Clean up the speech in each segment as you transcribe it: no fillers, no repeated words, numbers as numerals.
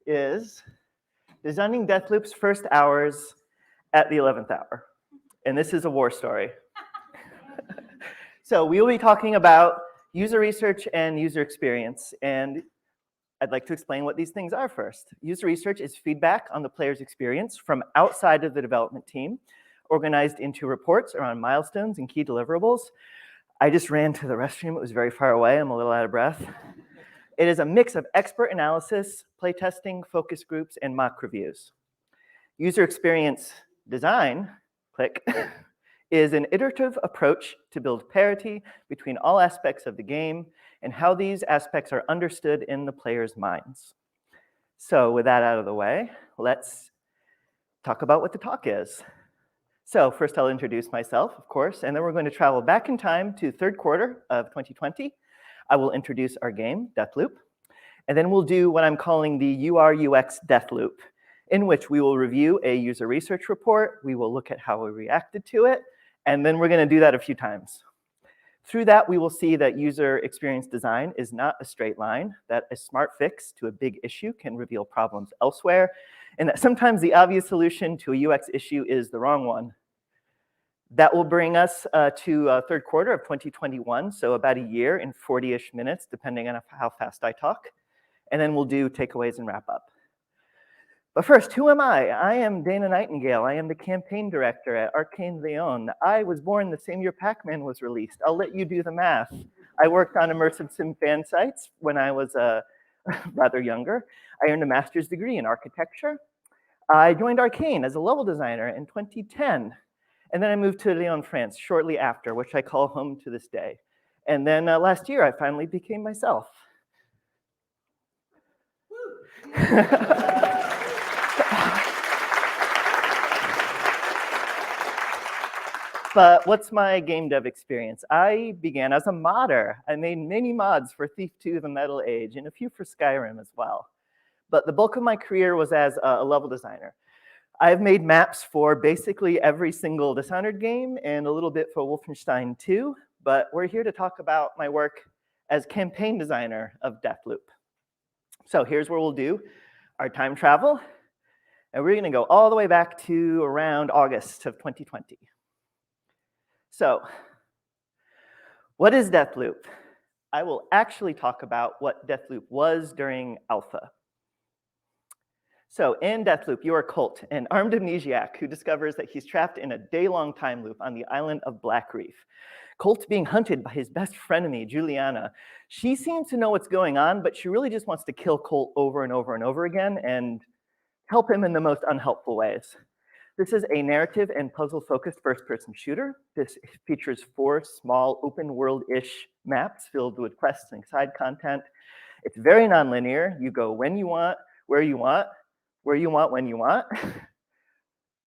is designing Deathloop's first hours at the 11th hour. And this is a war story. So we will be talking about user research and user experience. And I'd like to explain what these things are first. User research is feedback on the player's experience from outside of the development team, organized into reports around milestones and key deliverables. I just ran to the restroom. It was very far away. I'm a little out of breath. It is a mix of expert analysis, playtesting, focus groups, and mock reviews. User experience design, click, is an iterative approach to build parity between all aspects of the game and how these aspects are understood in the player's minds. So with that out of the way, let's talk about what the talk is. So first I'll introduce myself, of course, and then we're going to travel back in time to third quarter of 2020. I will introduce our game, Deathloop, and then we'll do what I'm calling the UR/UX Deathloop, in which we will review a user research report, we will look at how we reacted to it, and then we're going to do that a few times. Through that, we will see that user experience design is not a straight line, that a smart fix to a big issue can reveal problems elsewhere, and that sometimes the obvious solution to a UX issue is the wrong one. That will bring us to third quarter of 2021, so about a year in 40-ish minutes, depending on how fast I talk. And then we'll do takeaways and wrap up. But first, who am I? I am Dana Nightingale. I am the campaign director at Arkane Lyon. I was born the same year Pac-Man was released. I'll let you do the math. I worked on immersive sim fan sites when I was rather younger. I earned a master's degree in architecture. I joined Arkane as a level designer in 2010. And then I moved to Lyon, France shortly after, which I call home to this day. And then last year, I finally became myself. But what's my game dev experience? I began as a modder. I made many mods for Thief 2: The Metal Age and a few for Skyrim as well. But the bulk of my career was as a level designer. I've made maps for basically every single Dishonored game and a little bit for Wolfenstein 2, but we're here to talk about my work as campaign designer of Deathloop. So here's where we'll do our time travel, and we're gonna go all the way back to around August of 2020. So what is Deathloop? I will actually talk about what Deathloop was during alpha. So in Deathloop, you are Colt, an armed amnesiac who discovers that he's trapped in a day-long time loop on the island of Black Reef. Colt's being hunted by his best frenemy, Juliana. She seems to know what's going on, but she really just wants to kill Colt over and over and over again and help him in the most unhelpful ways. This is a narrative and puzzle-focused first-person shooter. This features 4 small open-world-ish maps filled with quests and side content. It's very non-linear. You go when you want, where you want, when you want,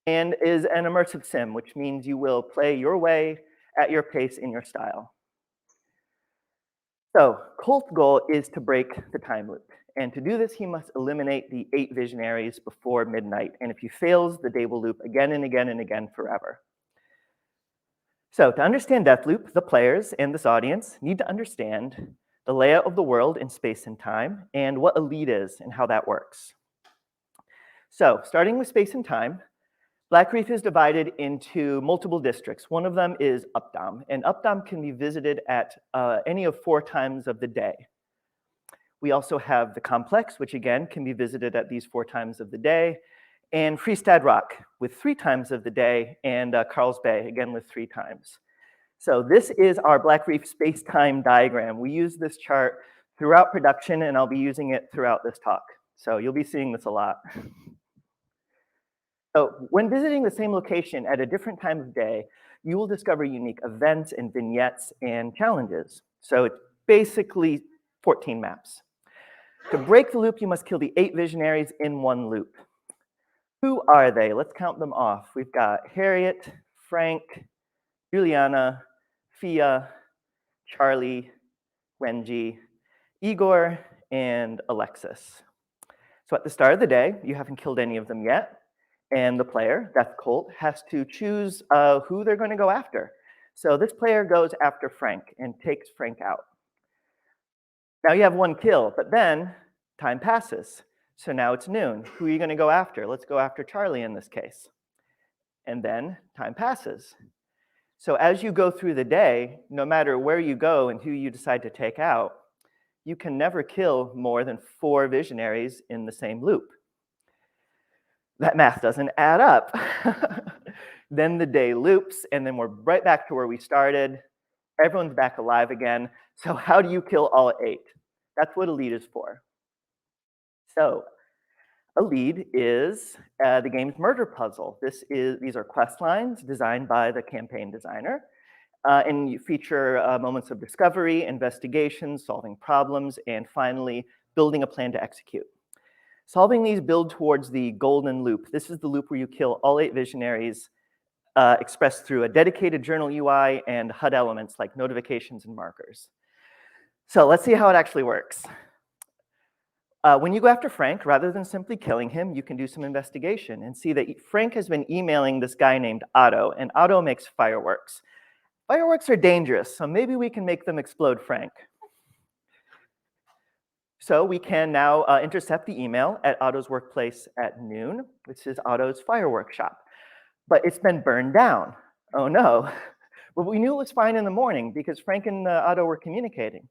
and is an immersive sim, which means you will play your way at your pace in your style. So Colt's goal is to break the time loop. And to do this, he must eliminate the 8 visionaries before midnight. And if he fails, the day will loop again and again and again forever. So to understand Deathloop, the players and this audience need to understand the layout of the world in space and time and what a lead is and how that works. So starting with space and time, Black Reef is divided into multiple districts. One of them is Updam, and Updam can be visited at any of 4 times of the day. We also have the complex, which again can be visited at these 4 times of the day, and Freestad Rock with 3 times of the day, and Carl's Bay again with 3 times. So this is our Black Reef space-time diagram. We use this chart throughout production, and I'll be using it throughout this talk. So you'll be seeing this a lot. So when visiting the same location at a different time of day, you will discover unique events and vignettes and challenges. So it's basically 14 maps. To break the loop, you must kill the 8 visionaries in one loop. Who are they? Let's count them off. We've got Harriet, Frank, Juliana, Fia, Charlie, Wenji, Igor, and Alexis. So at the start of the day, you haven't killed any of them yet. And the player, Death Colt, has to choose who they're going to go after. So this player goes after Frank and takes Frank out. Now you have 1 kill, but then time passes. So now it's noon. Who are you going to go after? Let's go after Charlie in this case. And then time passes. So as you go through the day, no matter where you go and who you decide to take out, you can never kill more than 4 visionaries in the same loop. That math doesn't add up. Then the day loops, and then we're right back to where we started. Everyone's back alive again. So how do you kill all 8? That's what a lead is for. So a lead is the game's murder puzzle. These are quest lines designed by the campaign designer. And you feature moments of discovery, investigation, solving problems, and finally, building a plan to execute. Solving these build towards the golden loop. This is the loop where you kill all 8 visionaries expressed through a dedicated journal UI and HUD elements like notifications and markers. So let's see how it actually works. When you go after Frank, rather than simply killing him, you can do some investigation and see that Frank has been emailing this guy named Otto, and Otto makes fireworks. Fireworks are dangerous, so maybe we can make them explode Frank. So we can now intercept the email at Otto's workplace at noon, which is Otto's fireworks shop. But it's been burned down. Oh no. But we knew it was fine in the morning because Frank and Otto were communicating.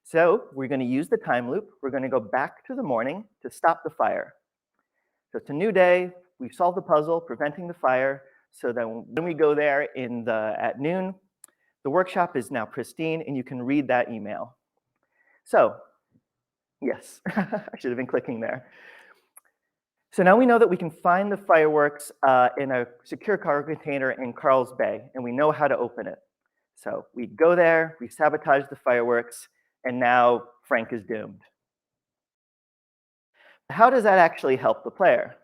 So we're going to use the time loop. We're going to go back to the morning to stop the fire. So it's a new day. We've solved the puzzle, preventing the fire. So then when we go there at noon, the workshop is now pristine, and you can read that email. So yes, I should have been clicking there. So now we know that we can find the fireworks in a secure cargo container in Carl's Bay, and we know how to open it. So we go there, we sabotage the fireworks, and now Frank is doomed. How does that actually help the player?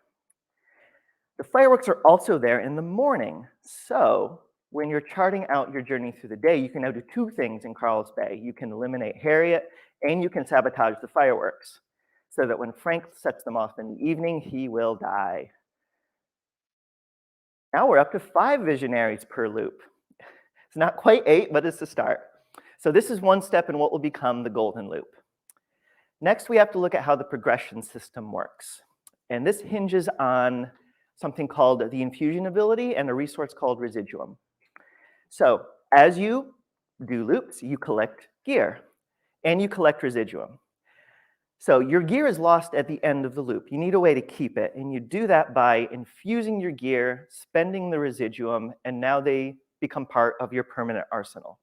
The fireworks are also there in the morning. So when you're charting out your journey through the day, you can now do 2 things in Carl's Bay. You can eliminate Harriet, and you can sabotage the fireworks, so that when Frank sets them off in the evening, he will die. Now we're up to 5 visionaries per loop. It's not quite 8, but it's a start. So this is one step in what will become the golden loop. Next, we have to look at how the progression system works. And this hinges on something called the infusion ability and a resource called residuum. So as you do loops, you collect gear and you collect residuum. So your gear is lost at the end of the loop. You need a way to keep it, and you do that by infusing your gear, spending the residuum, and now they become part of your permanent arsenal.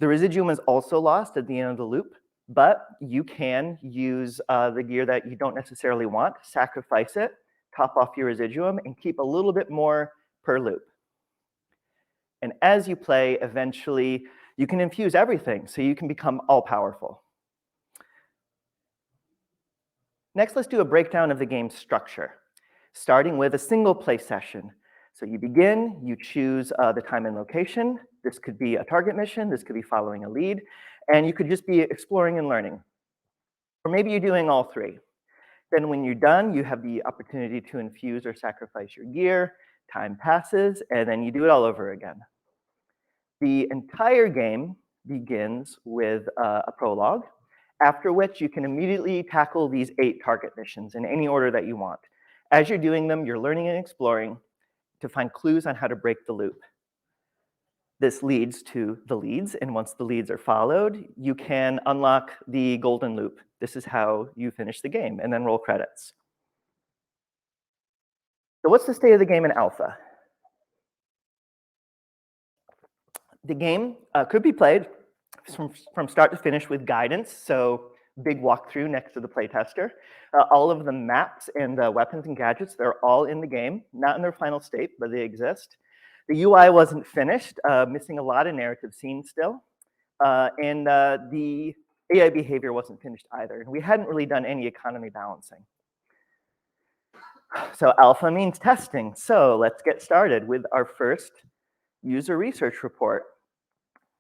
The residuum is also lost at the end of the loop, but you can use the gear that you don't necessarily want, sacrifice it, top off your residuum, and keep a little bit more per loop. And as you play, eventually, you can infuse everything, so you can become all-powerful. Next, let's do a breakdown of the game's structure, starting with a single play session. So you begin, you choose the time and location. This could be a target mission, this could be following a lead, and you could just be exploring and learning. Or maybe you're doing all 3. Then when you're done, you have the opportunity to infuse or sacrifice your gear, time passes, and then you do it all over again. The entire game begins with a prologue, after which you can immediately tackle these 8 target missions in any order that you want. As you're doing them, you're learning and exploring to find clues on how to break the loop. This leads to the leads, and once the leads are followed, you can unlock the golden loop. This is how you finish the game, and then roll credits. So what's the state of the game in alpha? The game could be played from start to finish with guidance, so big walkthrough next to the playtester. All of the maps and weapons and gadgets, they're all in the game, not in their final state, but they exist. The UI wasn't finished, missing a lot of narrative scenes still. And the AI behavior wasn't finished either. And we hadn't really done any economy balancing. So alpha means testing. So let's get started with our first user research report.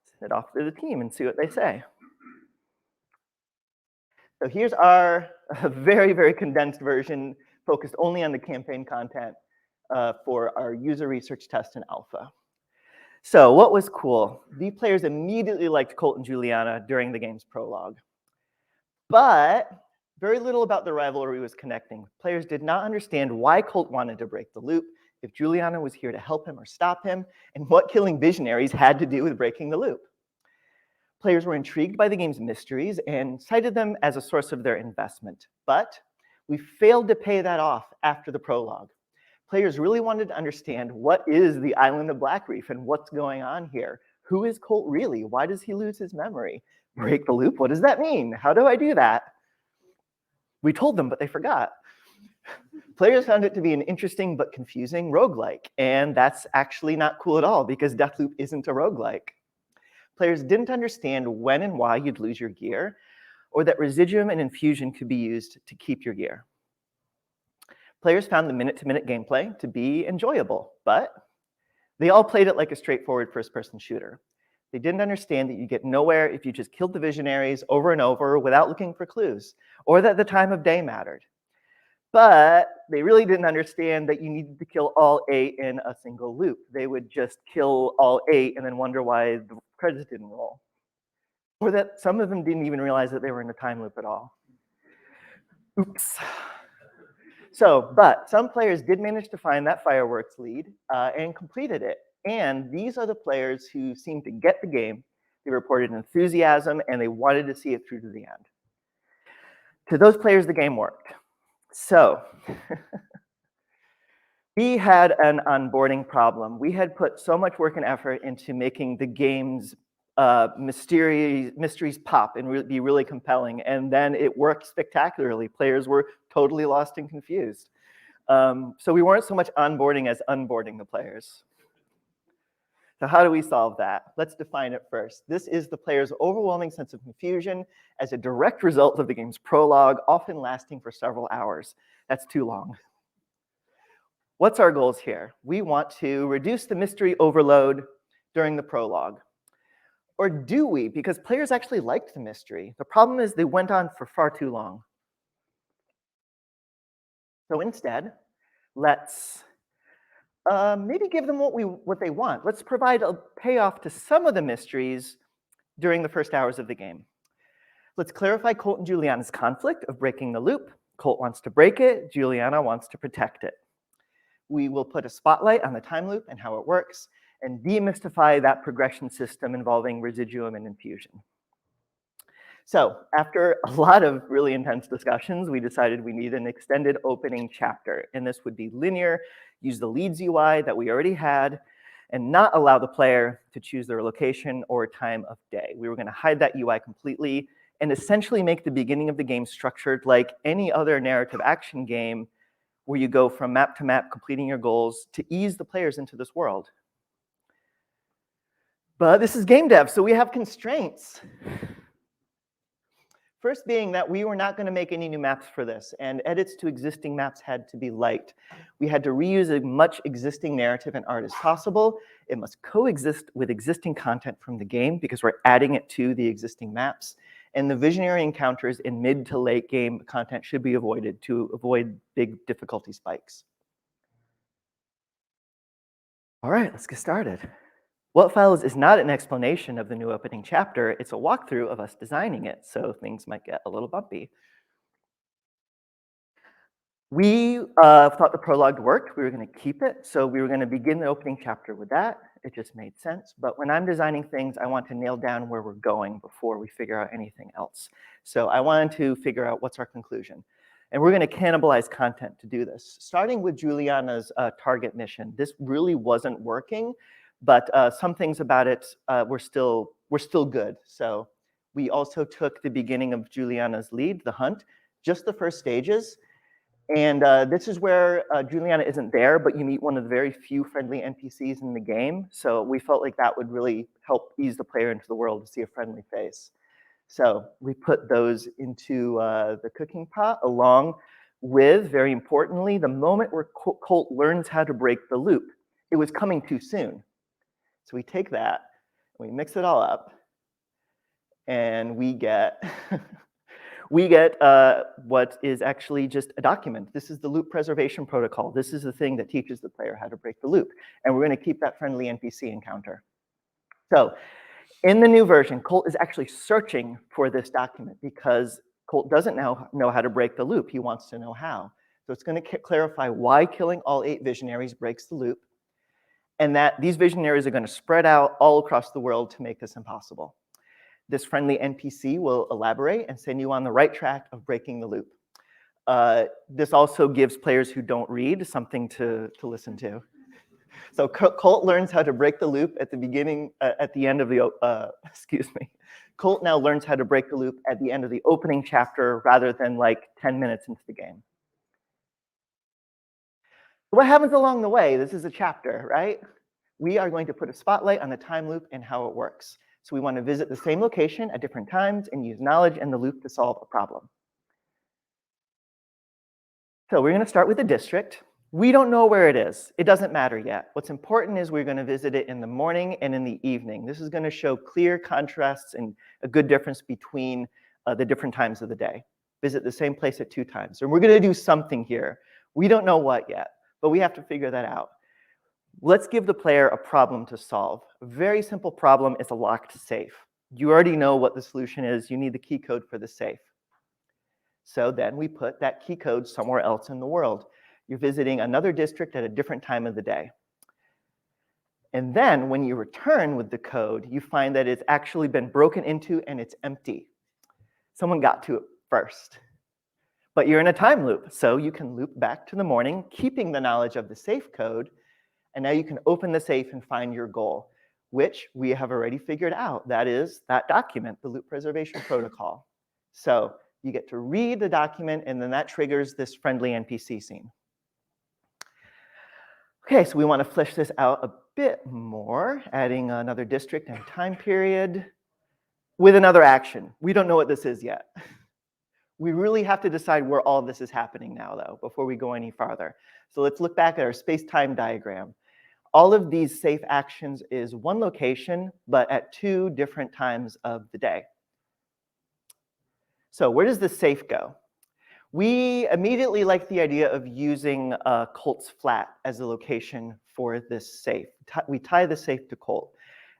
Send it off to the team and see what they say. So here's our very, very condensed version, focused only on the campaign content for our user research test in alpha. So what was cool? The players immediately liked Colt and Juliana during the game's prologue. But Very little about the rivalry was connecting. Players did not understand why Colt wanted to break the loop, if Juliana was here to help him or stop him, and what killing visionaries had to do with breaking the loop. Players were intrigued by the game's mysteries and cited them as a source of their investment, but we failed to pay that off after the prologue. Players really wanted to understand what is the island of Blackreef and what's going on here. Who is Colt really? Why does he lose his memory? Break the loop? What does that mean? How do I do that? We told them, but they forgot. Players found it to be an interesting but confusing roguelike, and that's actually not cool at all because Deathloop isn't a roguelike. Players didn't understand when and why you'd lose your gear, or that Residuum and Infusion could be used to keep your gear. Players found the minute-to-minute gameplay to be enjoyable, but they all played it like a straightforward first-person shooter. They didn't understand that you get nowhere if you just killed the visionaries over and over without looking for clues, or that the time of day mattered. But they really didn't understand that you needed to kill all 8 in a single loop. They would just kill all 8 and then wonder why the credits didn't roll. Or that some of them didn't even realize that they were in a time loop at all. Oops. But some players did manage to find that fireworks lead and completed it. And these are the players who seemed to get the game. They reported enthusiasm and they wanted to see it through to the end. To those players, the game worked. So we had an onboarding problem. We had put so much work and effort into making the game's mysteries pop and be really compelling. And then it worked spectacularly. Players were totally lost and confused. So we weren't so much onboarding as unboarding the players. So how do we solve that? Let's define it first. This is the player's overwhelming sense of confusion as a direct result of the game's prologue, often lasting for several hours. That's too long. What's our goals here? We want to reduce the mystery overload during the prologue. Or do we? Because players actually liked the mystery. The problem is they went on for far too long. So instead, let's maybe give them what they want. Let's provide a payoff to some of the mysteries during the first hours of the game. Let's clarify Colt and Juliana's conflict of breaking the loop. Colt wants to break it, Juliana wants to protect it. We will put a spotlight on the time loop and how it works, and demystify that progression system involving Residuum and Infusion. So after a lot of really intense discussions, we decided we need an extended opening chapter, and this would be linear, use the leads UI that we already had, and not allow the player to choose their location or time of day. We were going to hide that UI completely and essentially make the beginning of the game structured like any other narrative action game where you go from map to map completing your goals to ease the players into this world. But this is game dev, so we have constraints. First being that we were not going to make any new maps for this, and edits to existing maps had to be light. We had to reuse as much existing narrative and art as possible. It must coexist with existing content from the game because we're adding it to the existing maps. And the visionary encounters in mid to late game content should be avoided to avoid big difficulty spikes. All right, let's get started. What Follows is not an explanation of the new opening chapter. It's a walkthrough of us designing it, so things might get a little bumpy. We thought the prologue worked. We were going to keep it, so we were going to begin the opening chapter with that. It just made sense. But when I'm designing things, I want to nail down where we're going before we figure out anything else. So I wanted to figure out what's our conclusion. And we're going to cannibalize content to do this. Starting with Juliana's target mission. This really wasn't working, but some things about it were still good. So we also took the beginning of Juliana's lead, the hunt, just the first stages. And this is where Juliana isn't there, but you meet one of the very few friendly NPCs in the game. So we felt like that would really help ease the player into the world to see a friendly face. So we put those into the cooking pot along with, very importantly, the moment where Colt learns how to break the loop. It was coming too soon. So we take that, we mix it all up, and we get what is actually just a document. This is the loop preservation protocol. This is the thing that teaches the player how to break the loop. And we're going to keep that friendly NPC encounter. So in the new version, Colt is actually searching for this document because Colt doesn't now know how to break the loop. He wants to know how. So it's going to clarify why killing all 8 visionaries breaks the loop, and that these visionaries are going to spread out all across the world to make this impossible. This friendly NPC will elaborate and send you on the right track of breaking the loop. This also gives players who don't read something to listen to. So Colt learns how to break the loop at the beginning, at the end of the, excuse me. Colt now learns how to break the loop at the end of the opening chapter rather than like 10 minutes into the game. What happens along the way? This is a chapter, right? We are going to put a spotlight on the time loop and how it works. So we want to visit the same location at different times and use knowledge and the loop to solve a problem. So we're going to start with the district. We don't know where it is. It doesn't matter yet. What's important is we're going to visit it in the morning and in the evening. This is going to show clear contrasts and a good difference between the different times of the day. Visit the same place at 2 times. And we're going to do something here. We don't know what yet, but we have to figure that out. Let's give the player a problem to solve. A very simple problem is a locked safe. You already know what the solution is. You need the key code for the safe. So then we put that key code somewhere else in the world. You're visiting another district at a different time of the day. And then when you return with the code, you find that it's actually been broken into and it's empty. Someone got to it first. But you're in a time loop, so you can loop back to the morning, keeping the knowledge of the safe code, and now you can open the safe and find your goal, which we have already figured out. That is that document, the loop preservation protocol. So you get to read the document, and then that triggers this friendly NPC scene. Okay, so we want to flesh this out a bit more, adding another district and time period with another action. We don't know what this is yet. We really have to decide where all of this is happening now, though, before we go any farther. So let's look back at our space-time diagram. All of these safe actions is one location, but at 2 different times of the day. So where does the safe go? We immediately like the idea of using Colt's Flat as the location for this safe. We tie the safe to Colt.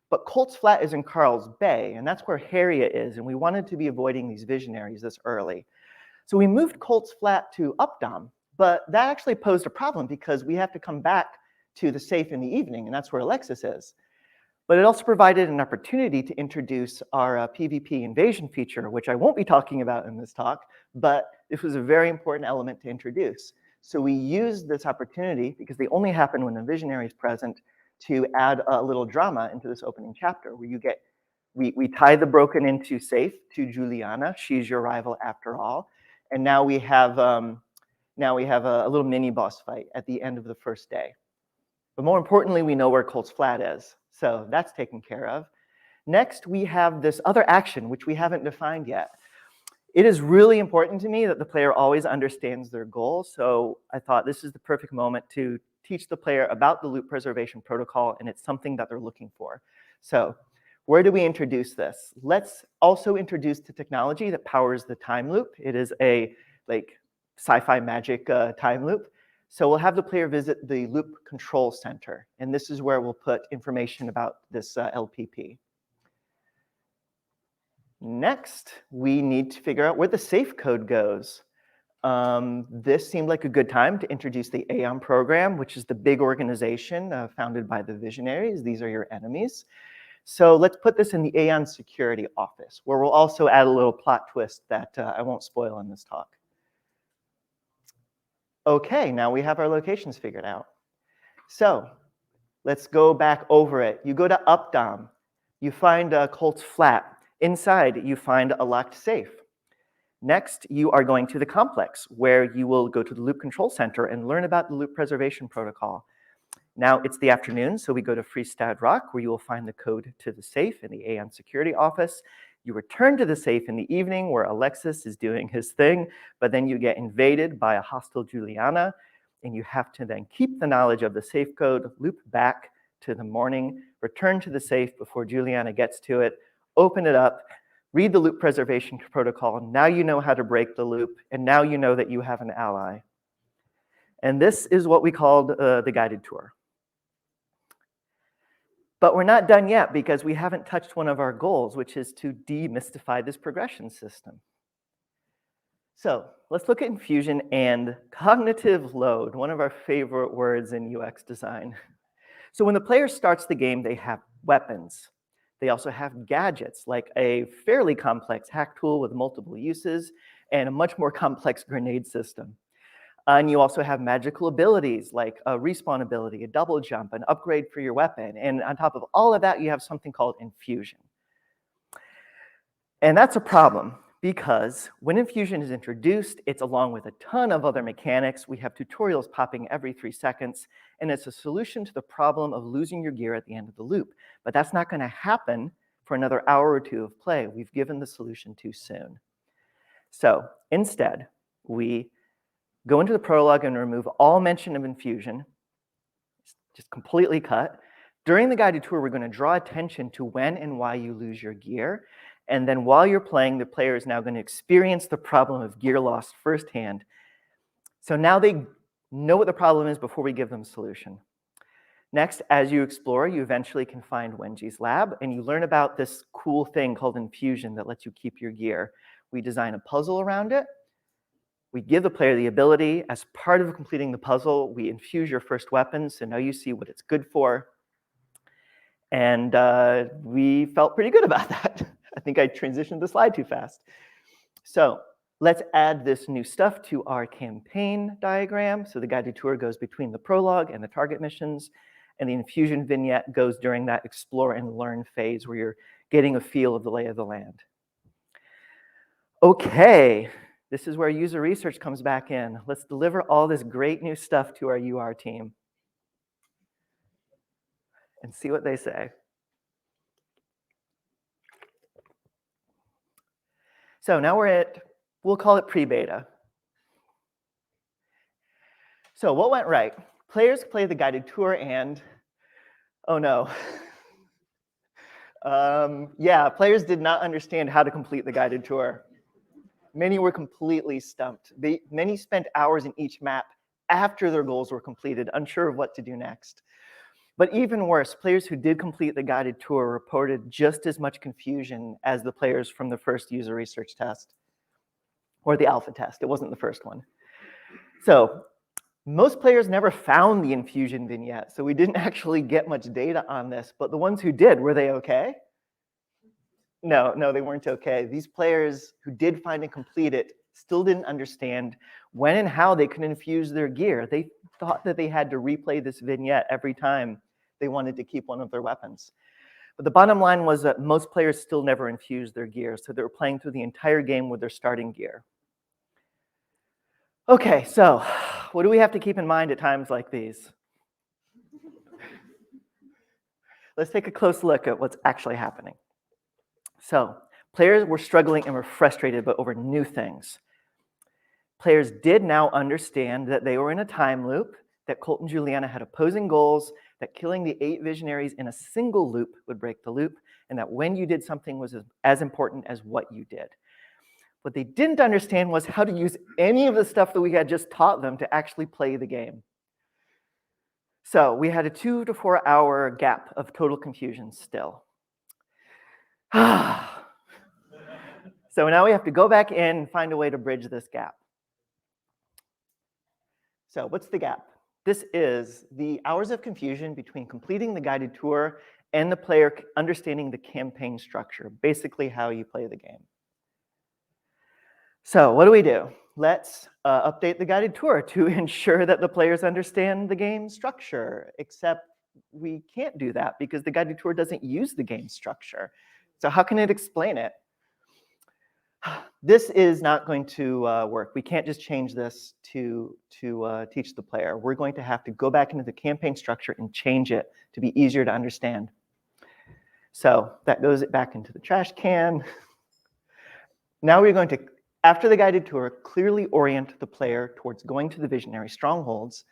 But Colt's Flat is in Carl's Bay, and that's where Harriet is, and we wanted to be avoiding these visionaries this early. So we moved Colt's Flat to Updom, but that actually posed a problem because we have to come back to the safe in the evening, and that's where Alexis is. But it also provided an opportunity to introduce our PvP invasion feature, which I won't be talking about in this talk, but this was a very important element to introduce. So we used this opportunity, because they only happen when the visionary is present, to add a little drama into this opening chapter, where you get, we tie the broken into safe to Juliana. She's your rival after all. And now we have a little mini boss fight at the end of the first day. But more importantly, we know where Colt's Flat is. So that's taken care of. Next, we have this other action, which we haven't defined yet. It is really important to me that the player always understands their goal. So I thought this is the perfect moment to teach the player about the loop preservation protocol, and it's something that they're looking for. So where do we introduce this? Let's also introduce the technology that powers the time loop. It is a sci-fi magic time loop. So we'll have the player visit the Loop Control Center, and this is where we'll put information about this LPP. Next, we need to figure out where the safe code goes. This seemed like a good time to introduce the Aeon program, which is the big organization founded by the visionaries. These are your enemies. So let's put this in the Aeon Security Office, where we'll also add a little plot twist that I won't spoil in this talk. Okay, now we have our locations figured out. So let's go back over it. You go to Updom. You find Colt's Flat. Inside, you find a locked safe. Next, you are going to the complex, where you will go to the Loop Control Center and learn about the loop preservation protocol. Now it's the afternoon, so we go to Freestad Rock, where you will find the code to the safe in the Aeon Security Office. You return to the safe in the evening, where Alexis is doing his thing, but then you get invaded by a hostile Juliana, and you have to then keep the knowledge of the safe code, loop back to the morning, return to the safe before Juliana gets to it, open it up, read the loop preservation protocol. Now you know how to break the loop, and now you know that you have an ally. And this is what we called the guided tour. But we're not done yet, because we haven't touched one of our goals, which is to demystify this progression system. So let's look at infusion and cognitive load, one of our favorite words in UX design. So when the player starts the game, they have weapons. They also have gadgets, like a fairly complex hack tool with multiple uses and a much more complex grenade system. And you also have magical abilities like a respawn ability, a double jump, an upgrade for your weapon. And on top of all of that, you have something called infusion. And that's a problem because when infusion is introduced, it's along with a ton of other mechanics. We have tutorials popping every 3 seconds, and it's a solution to the problem of losing your gear at the end of the loop. But that's not going to happen for another hour or 2 of play. We've given the solution too soon. So instead, we go into the prologue and remove all mention of infusion, just completely cut. During the guided tour, we're going to draw attention to when and why you lose your gear. And then while you're playing, the player is now going to experience the problem of gear loss firsthand. So now they know what the problem is before we give them a solution. Next, as you explore, you eventually can find Wenji's lab, and you learn about this cool thing called infusion that lets you keep your gear. We design a puzzle around it. We give the player the ability, as part of completing the puzzle, we infuse your first weapon, so now you see what it's good for. And we felt pretty good about that. I think I transitioned the slide too fast. So let's add this new stuff to our campaign diagram. So the guided tour goes between the prologue and the target missions, and the infusion vignette goes during that explore and learn phase where you're getting a feel of the lay of the land. Okay, this is where user research comes back in. Let's deliver all this great new stuff to our UR team and see what they say. So now we're at, we'll call it pre-beta. So what went right? Players play the guided tour and, oh no. Yeah, players did not understand how to complete the guided tour. Many were completely stumped. Many spent hours in each map after their goals were completed, unsure of what to do next. But even worse, players who did complete the guided tour reported just as much confusion as the players from the first user research test, or the alpha test. It wasn't the first one. So most players never found the infusion vignette, so we didn't actually get much data on this. But the ones who did, were they okay? No, they weren't okay. These players who did find and complete it still didn't understand when and how they could infuse their gear. They thought that they had to replay this vignette every time they wanted to keep one of their weapons. But the bottom line was that most players still never infused their gear, so they were playing through the entire game with their starting gear. Okay, so what do we have to keep in mind at times like these? Let's take a close look at what's actually happening. So players were struggling and were frustrated, but over new things. Players did now understand that they were in a time loop, that Colt and Juliana had opposing goals, that killing the 8 visionaries in a single loop would break the loop, and that when you did something was as important as what you did. What they didn't understand was how to use any of the stuff that we had just taught them to actually play the game. So we had a 2 to 4 hour gap of total confusion still. So now we have to go back in and find a way to bridge this gap. So what's the gap? This is the hours of confusion between completing the guided tour and the player understanding the campaign structure, basically how you play the game. So what do? Let's update the guided tour to ensure that the players understand the game structure, except we can't do that because the guided tour doesn't use the game structure. So how can it explain it? This is not going to work. We can't just change this to teach the player. We're going to have to go back into the campaign structure and change it to be easier to understand. So that goes back into the trash can. Now we're going to, after the guided tour, clearly orient the player towards going to the visionary strongholds,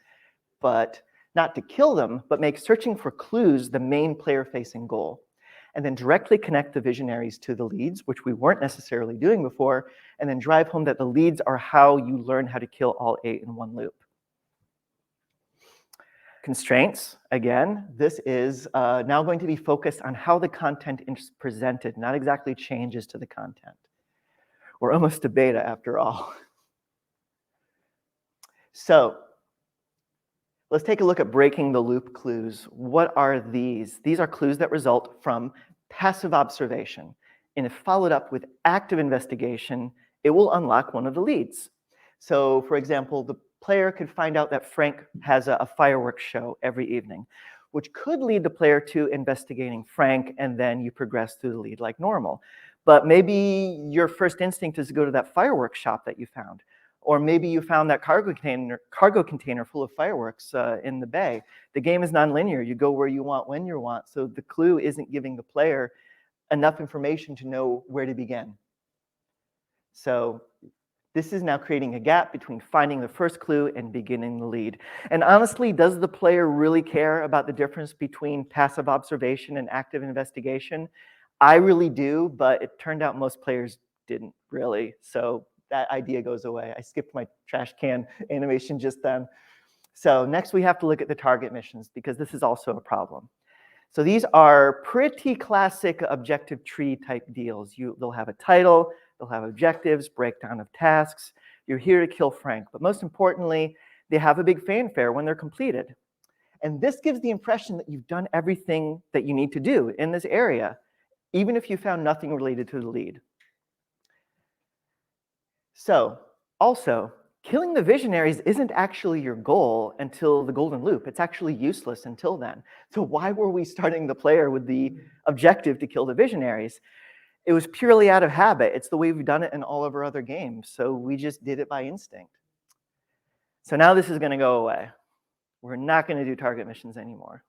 but not to kill them, but make searching for clues the main player-facing goal. And then directly connect the visionaries to the leads, which we weren't necessarily doing before, and then drive home that the leads are how you learn how to kill all 8 in one loop. Constraints, again, this is now going to be focused on how the content is presented, not exactly changes to the content. We're almost to beta after all. So let's take a look at breaking the loop clues. What are these? These are clues that result from passive observation. And if followed up with active investigation, it will unlock one of the leads. So for example, the player could find out that Frank has a fireworks show every evening, which could lead the player to investigating Frank, and then you progress through the lead like normal. But maybe your first instinct is to go to that fireworks shop that you found. Or maybe you found that cargo container full of fireworks in the bay. The game is nonlinear. You go where you want, when you want. So the clue isn't giving the player enough information to know where to begin. So this is now creating a gap between finding the first clue and beginning the lead. And honestly, does the player really care about the difference between passive observation and active investigation? I really do, but it turned out most players didn't really. So that idea goes away. I skipped my trash can animation just then. So next we have to look at the target missions, because this is also a problem. So these are pretty classic objective tree type deals. They'll have a title, they'll have objectives, breakdown of tasks. You're here to kill Frank, but most importantly, they have a big fanfare when they're completed. And this gives the impression that you've done everything that you need to do in this area, even if you found nothing related to the lead. So also, killing the visionaries isn't actually your goal until the golden loop. It's actually useless until then. So why were we starting the player with the objective to kill the visionaries? It was purely out of habit. It's the way we've done it in all of our other games. So we just did it by instinct. So now this is going to go away. We're not going to do target missions anymore.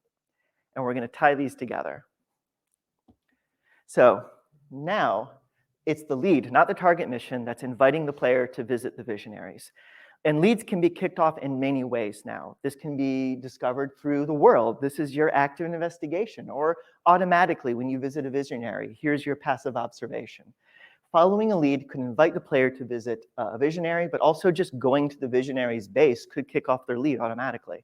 And we're going to tie these together. So now it's the lead, not the target mission, that's inviting the player to visit the visionaries. And leads can be kicked off in many ways now. This can be discovered through the world. This is your active investigation, or automatically when you visit a visionary, here's your passive observation. Following a lead could invite the player to visit a visionary, but also just going to the visionary's base could kick off their lead automatically.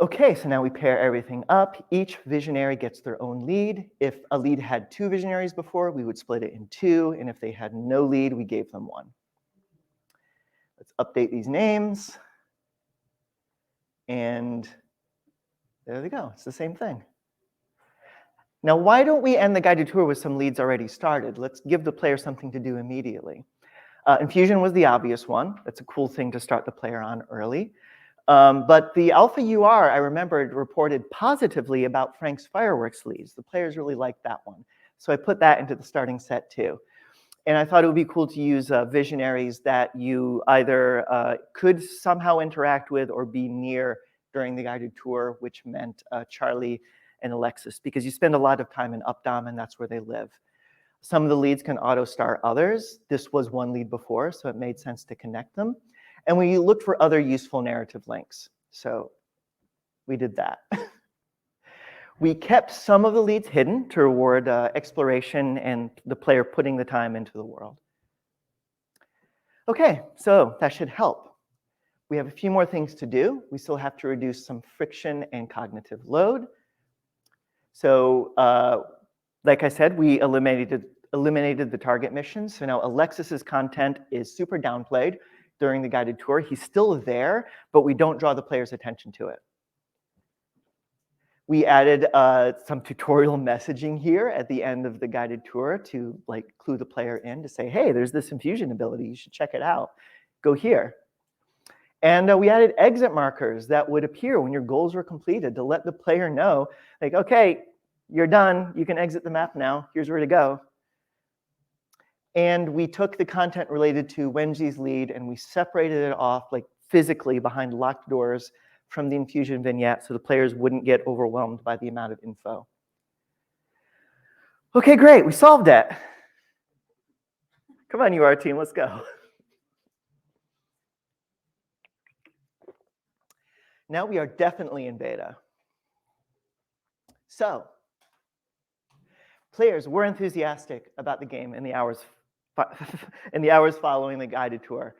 Okay, so now we pair everything up. Each visionary gets their own lead. If a lead had 2 visionaries before, we would split it in 2, and if they had no lead, we gave them 1. Let's update these names. And there they go. It's the same thing. Now, why don't we end the guided tour with some leads already started? Let's give the player something to do immediately. Infusion was the obvious one. That's a cool thing to start the player on early. But the Alpha UR, I remembered, reported positively about Frank's fireworks leads. The players really liked that one. So I put that into the starting set too. And I thought it would be cool to use visionaries that you either could somehow interact with or be near during the guided tour, which meant Charlie and Alexis, because you spend a lot of time in Updom and that's where they live. Some of the leads can auto-star others. This was one lead before, so it made sense to connect them. And we looked for other useful narrative links. So we did that. We kept some of the leads hidden to reward exploration and the player putting the time into the world. Okay, so that should help. We have a few more things to do. We still have to reduce some friction and cognitive load. So like I said, we eliminated the target mission. So now Alexis's content is super downplayed during the guided tour. He's still there, but we don't draw the player's attention to it. We added some tutorial messaging here at the end of the guided tour to like clue the player in to say, hey, there's this infusion ability, you should check it out. Go here. And we added exit markers that would appear when your goals were completed to let the player know, like, okay, you're done, you can exit the map now, here's where to go. And we took the content related to Wenji's lead and we separated it off like physically behind locked doors from the infusion vignette so the players wouldn't get overwhelmed by the amount of info. Okay, great, we solved it. Come on, UR team, let's go. Now we are definitely in beta. So, players were enthusiastic about the game in the hours following the guided tour.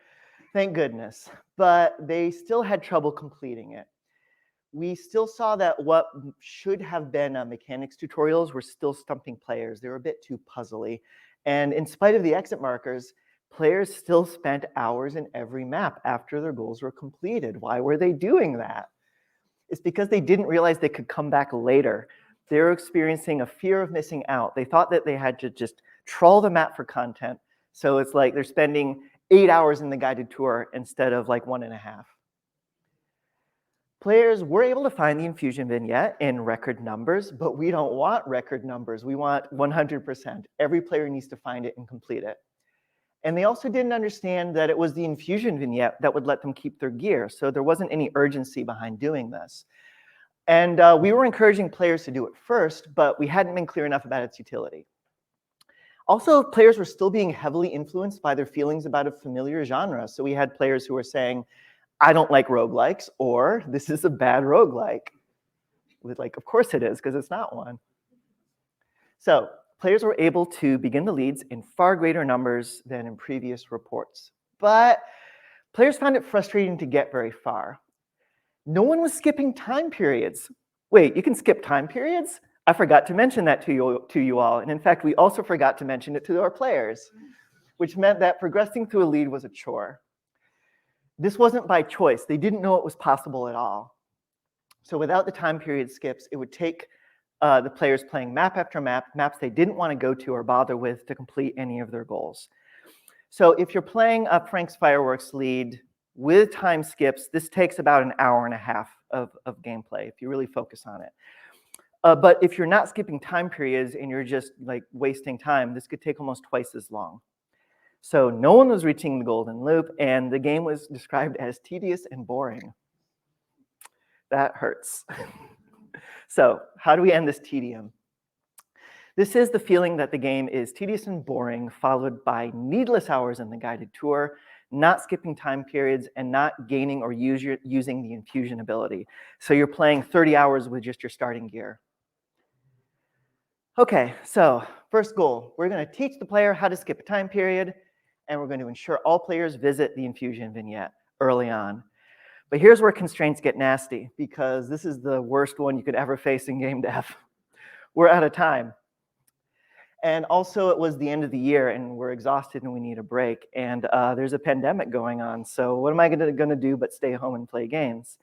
Thank goodness. But they still had trouble completing it. We still saw that what should have been mechanics tutorials were still stumping players. They were a bit too puzzly. And in spite of the exit markers, Players still spent hours in every map after their goals were completed. Why were they doing that? It's because they didn't realize they could come back later. They were experiencing a fear of missing out. They thought that they had to just trawl the map for content. So it's like they're spending 8 hours in the guided tour instead of like 1.5. Players were able to find the infusion vignette in record numbers, but we don't want record numbers. We want 100%. Every player needs to find it and complete it. And they also didn't understand that it was the infusion vignette that would let them keep their gear. So there wasn't any urgency behind doing this. And we were encouraging players to do it first, but we hadn't been clear enough about its utility. Also, players were still being heavily influenced by their feelings about a familiar genre. So we had players who were saying, I don't like roguelikes, or this is a bad roguelike. With like, of course it is, because it's not one. So players were able to begin the leads in far greater numbers than in previous reports. But players found it frustrating to get very far. No one was skipping time periods. Wait, you can skip time periods? I forgot to mention that to you all. And in fact, we also forgot to mention it to our players, which meant that progressing through a lead was a chore. This wasn't by choice. They didn't know it was possible at all. So without the time period skips, it would take the players playing map after map, maps they didn't want to go to or bother with to complete any of their goals. So if you're playing a Frank's Fireworks lead with time skips, this takes about an hour and a half of gameplay if you really focus on it. But if you're not skipping time periods and you're just like wasting time, this could take almost twice as long. So no one was reaching the golden loop, and the game was described as tedious and boring. That hurts. So how do we end this tedium? This is the feeling that the game is tedious and boring, followed by needless hours in the guided tour, not skipping time periods, and not gaining or using the infusion ability. So you're playing 30 hours with just your starting gear. Okay, so first goal, we're going to teach the player how to skip a time period, and we're going to ensure all players visit the infusion vignette early on. But here's where constraints get nasty, because this is the worst one you could ever face in game dev. We're out of time. And also, it was the end of the year, and we're exhausted, and we need a break. And there's a pandemic going on, so what am I going to do but stay home and play games?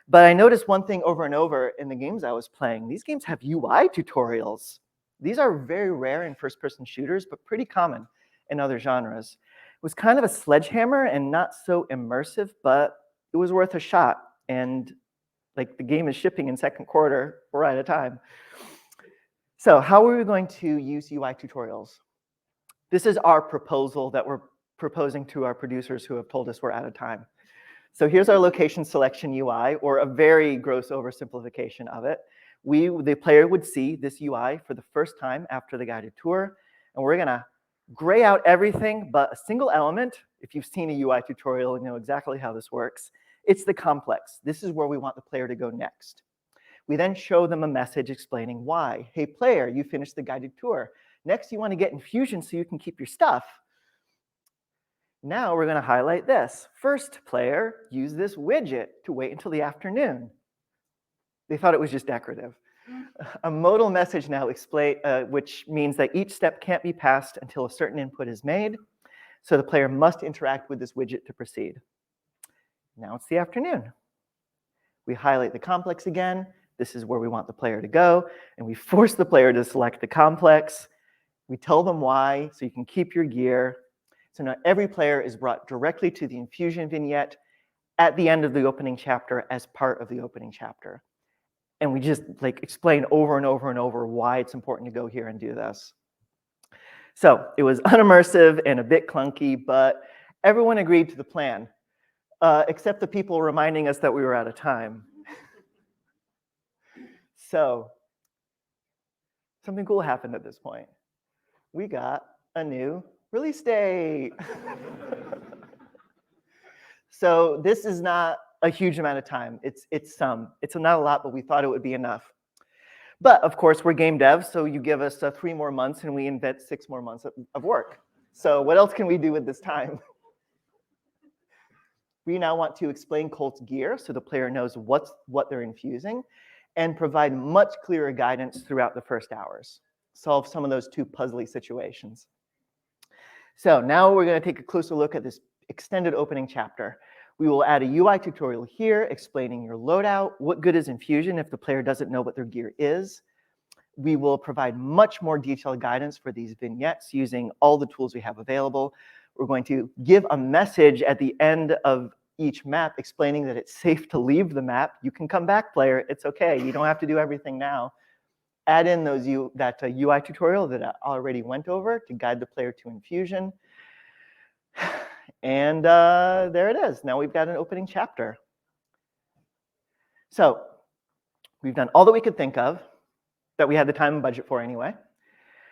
But I noticed one thing over and over in the games I was playing. These games have UI tutorials. These are very rare in first-person shooters, but pretty common in other genres. It was kind of a sledgehammer and not so immersive, but it was worth a shot. And like the game is shipping in second quarter, we're out of time. So how are we going to use UI tutorials? This is our proposal that we're proposing to our producers who have told us we're out of time. So here's our location selection UI, or a very gross oversimplification of it. The player would see this UI for the first time after the guided tour, and we're going to gray out everything but a single element. If you've seen a UI tutorial, you know exactly how this works. It's the complex. This is where we want the player to go next. We then show them a message explaining why. Hey, player, you finished the guided tour. Next, you want to get infusion so you can keep your stuff. Now we're going to highlight this. First, player, use this widget to wait until the afternoon. They thought it was just decorative. A modal message now which means that each step can't be passed until a certain input is made. So the player must interact with this widget to proceed. Now it's the afternoon. We highlight the complex again. This is where we want the player to go. And we force the player to select the complex. We tell them why, so you can keep your gear. So now every player is brought directly to the infusion vignette at the end of the opening chapter as part of the opening chapter. And we just like explain over and over and over why it's important to go here and do this. So it was unimmersive and a bit clunky, but everyone agreed to the plan, except the people reminding us that we were out of time. So something cool happened at this point. We got a new release date. So this is not a huge amount of time. It's not a lot, but we thought it would be enough. But of course, we're game devs, so you give us 3 more months and we invent 6 more months of work. So what else can we do with this time? We now want to explain Colt's gear so the player knows what they're infusing and provide much clearer guidance throughout the first hours. Solve some of those 2 puzzly situations. So now we're going to take a closer look at this extended opening chapter. We will add a UI tutorial here explaining your loadout, what good is infusion if the player doesn't know what their gear is. We will provide much more detailed guidance for these vignettes using all the tools we have available. We're going to give a message at the end of each map explaining that it's safe to leave the map. You can come back, player. It's okay. You don't have to do everything now. Add in that UI tutorial that I already went over to guide the player to infusion. And there it is. Now we've got an opening chapter. So we've done all that we could think of that we had the time and budget for anyway.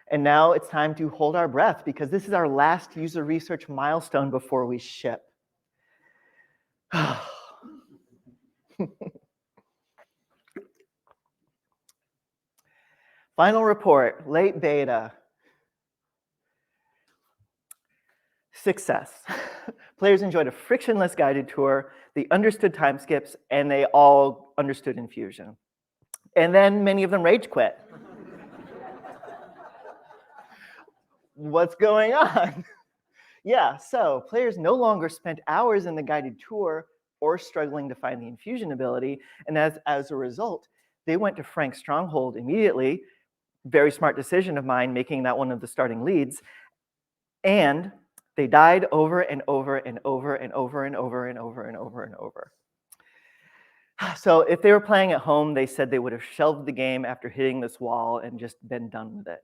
And now it's time to hold our breath because this is our last user research milestone before we ship. Final report, late beta. Success. Players enjoyed a frictionless guided tour, they understood time skips, and they all understood infusion. And then many of them rage quit. What's going on? Yeah, so players no longer spent hours in the guided tour or struggling to find the infusion ability, and as a result, they went to Frank's Stronghold immediately. Very smart decision of mine, making that one of the starting leads. And they died over and over and over and over and over and over and over and over. So if they were playing at home, they said they would have shelved the game after hitting this wall and just been done with it.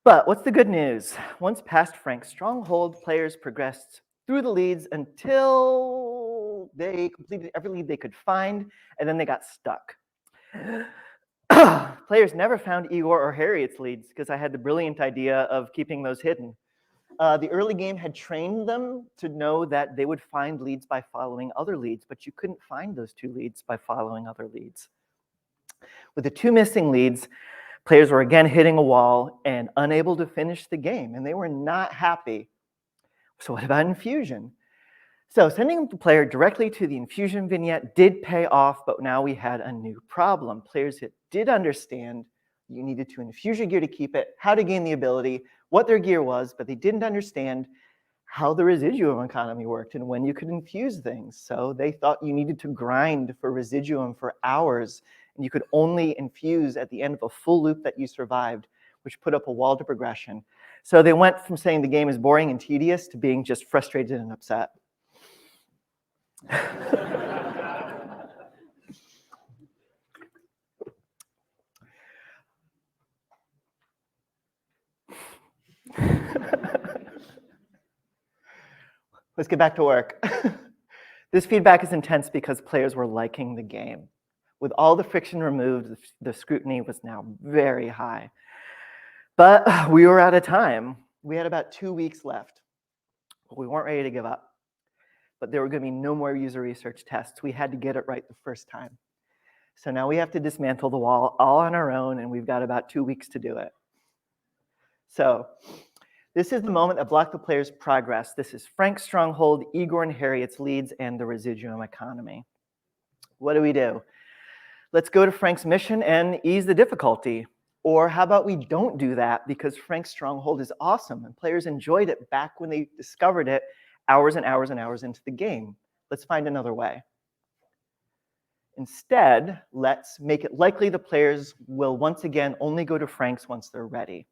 But what's the good news? Once past Frank's Stronghold, players progressed through the leads until they completed every lead they could find, and then they got stuck. Players never found Igor or Harriet's leads because I had the brilliant idea of keeping those hidden. The early game had trained them to know that they would find leads by following other leads, but you couldn't find those two leads by following other leads. With the two missing leads, players were again hitting a wall and unable to finish the game, and they were not happy. So what about infusion? So sending the player directly to the infusion vignette did pay off, but now we had a new problem. Players did understand you needed to infuse your gear to keep it, how to gain the ability, what their gear was, but they didn't understand how the residuum economy worked and when you could infuse things. So they thought you needed to grind for residuum for hours, and you could only infuse at the end of a full loop that you survived, which put up a wall to progression. So they went from saying the game is boring and tedious to being just frustrated and upset. Let's get back to work. This feedback is intense because players were liking the game. With all the friction removed, the scrutiny was now very high. But we were out of time. We had about 2 weeks left. We weren't ready to give up. But there were going to be no more user research tests. We had to get it right the first time. So now we have to dismantle the wall all on our own, and we've got about 2 weeks to do it. So this is the moment that blocked the player's progress. This is Frank's Stronghold, Igor and Harriet's leads, and the residuum economy. What do? Let's go to Frank's mission and ease the difficulty. Or how about we don't do that because Frank's Stronghold is awesome and players enjoyed it back when they discovered it hours and hours and hours into the game. Let's find another way. Instead, let's make it likely the players will once again only go to Frank's once they're ready.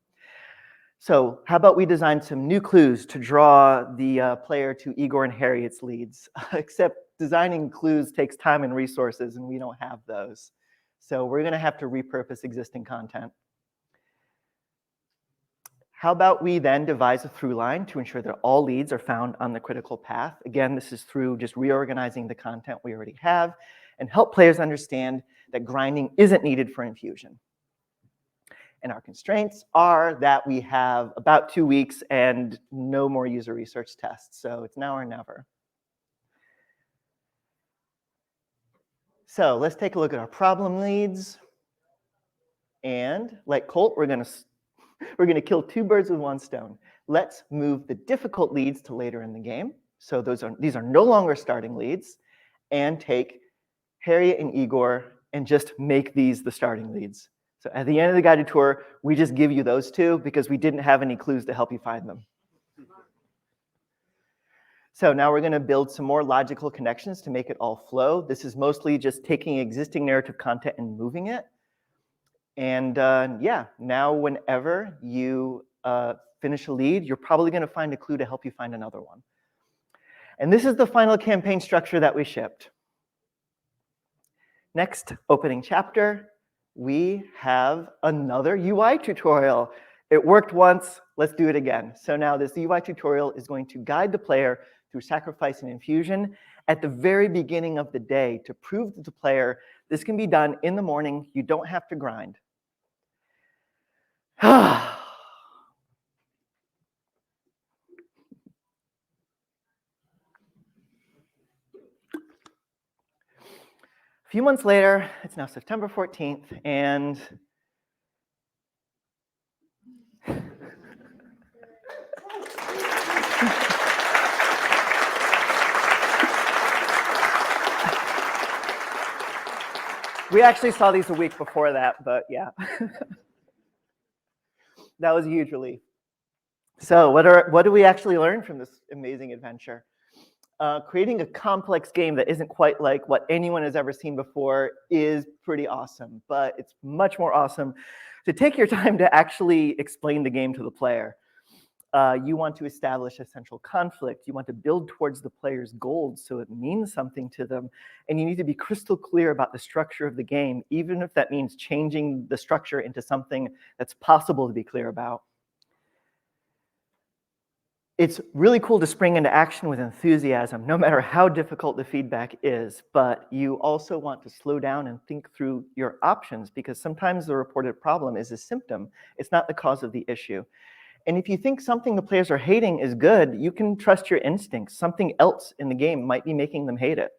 So how about we design some new clues to draw the player to Igor and Harriet's leads, except designing clues takes time and resources, and we don't have those. So we're going to have to repurpose existing content. How about we then devise a through line to ensure that all leads are found on the critical path? Again, this is through just reorganizing the content we already have and help players understand that grinding isn't needed for infusion. And our constraints are that we have about 2 weeks and no more user research tests. So it's now or never. So let's take a look at our problem leads. And like Colt, we're gonna kill 2 birds with 1 stone. Let's move the difficult leads to later in the game. So these are no longer starting leads, and take Harriet and Igor and just make these the starting leads. So at the end of the guided tour, we just give you those two because we didn't have any clues to help you find them. So now we're going to build some more logical connections to make it all flow. This is mostly just taking existing narrative content and moving it. And yeah, now whenever you finish a lead, you're probably going to find a clue to help you find another one. And this is the final campaign structure that we shipped. Next opening chapter, we have another UI tutorial. It worked once, let's do it again. So now this UI tutorial is going to guide the player through sacrifice and infusion at the very beginning of the day to prove to the player this can be done in the morning, you don't have to grind. A few months later, it's now September 14th, and we actually saw these a week before that, but yeah. That was a huge relief. So what do we actually learn from this amazing adventure? Creating a complex game that isn't quite like what anyone has ever seen before is pretty awesome, but it's much more awesome to take your time to actually explain the game to the player. You want to establish a central conflict. You want to build towards the player's goals so it means something to them. And you need to be crystal clear about the structure of the game, even if that means changing the structure into something that's possible to be clear about. It's really cool to spring into action with enthusiasm, no matter how difficult the feedback is. But you also want to slow down and think through your options, because sometimes the reported problem is a symptom. It's not the cause of the issue. And if you think something the players are hating is good, you can trust your instincts. Something else in the game might be making them hate it.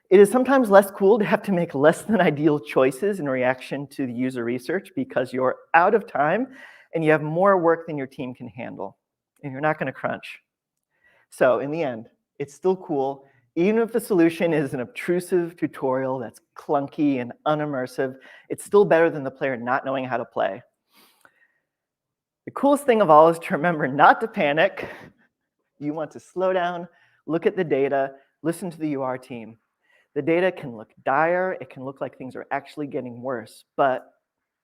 It is sometimes less cool to have to make less than ideal choices in reaction to the user research because you're out of time and you have more work than your team can handle, and you're not going to crunch. So in the end, it's still cool. Even if the solution is an obtrusive tutorial that's clunky and unimmersive, it's still better than the player not knowing how to play. The coolest thing of all is to remember not to panic. You want to slow down, look at the data, listen to the UR team. The data can look dire, it can look like things are actually getting worse, but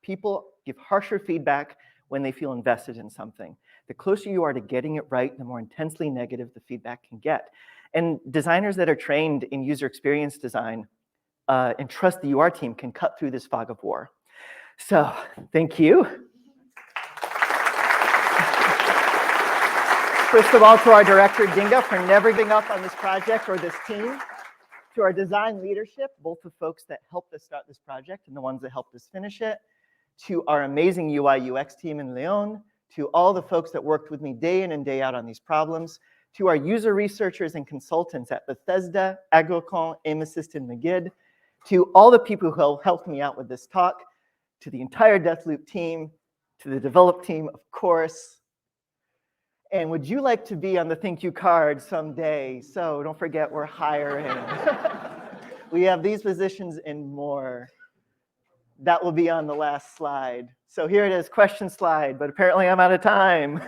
people give harsher feedback when they feel invested in something. The closer you are to getting it right, the more intensely negative the feedback can get. And designers that are trained in user experience design and trust the UR team can cut through this fog of war. So, thank you. First of all, to our director, Dinga, for never giving up on this project or this team. To our design leadership, both the folks that helped us start this project and the ones that helped us finish it. To our amazing UI UX team in Lyon. To all the folks that worked with me day in and day out on these problems. To our user researchers and consultants at Bethesda, Agricon, AimAssist, and Megid. To all the people who helped me out with this talk. To the entire Deathloop team. To the develop team, of course. And would you like to be on the thank you card someday? So don't forget, we're hiring. We have these positions and more. That will be on the last slide. So here it is, question slide, but apparently I'm out of time.